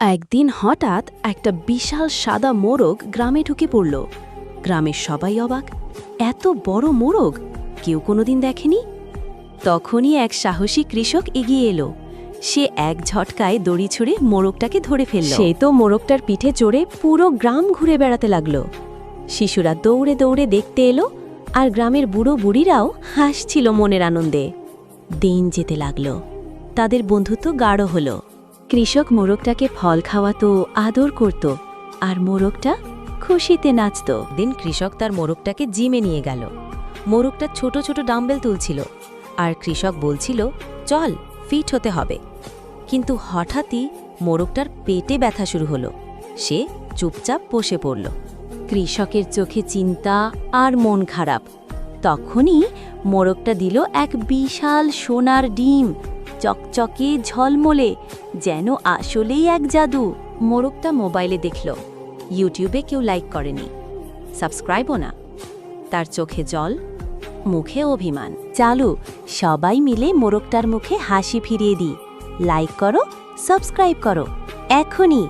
একদিন হঠাৎ একটা বিশাল সাদা মোরগ গ্রামে ঢুকে পড়ল। গ্রামের সবাই অবাক, এত বড় মোরগ কেউ কোনোদিন দেখেনি। তখনই এক সাহসী কৃষক এগিয়ে এলো। সে এক ঝটকায় দড়ি ছুঁড়ে মোরগটাকে ধরে ফেলল। সে তো মোরগটার পিঠে চড়ে পুরো গ্রাম ঘুরে বেড়াতে লাগলো। শিশুরা দৌড়ে দৌড়ে দেখতে এলো, আর গ্রামের বুড়ো বুড়িরাও হাসছিল মনের আনন্দে। দিন যেতে লাগলো, তাদের বন্ধুত্ব গাঢ় হলো। কৃষক মোরগটাকে ফল খাওয়াতো, আদর করত, আর মোরগটা খুশিতে নাচত। দিন কৃষক তার মোরগটাকে জিমে নিয়ে গেল। মোরগটা ছোট ছোট ডাম্বেল তুলছিল, আর কৃষক বলছিল, চল ফিট হতে হবে। কিন্তু হঠাৎই মোরগটার পেটে ব্যথা শুরু হলো। সে চুপচাপ বসে পড়ল। কৃষকের চোখে চিন্তা আর মন খারাপ। তখনই মোরগটা দিল এক বিশাল সোনার ডিম, চকচকে ঝলমলে, যেন আসলেই এক জাদু। মোরগটা মোবাইলে দেখল, ইউটিউবে কেউ লাইক করেনি, সাবস্ক্রাইবও না। তার চোখে জল, মুখে অভিমান। চালু, সবাই মিলে মোরগটার মুখে হাসি ফিরিয়ে দিই। লাইক করো, সাবস্ক্রাইব করো এখনই।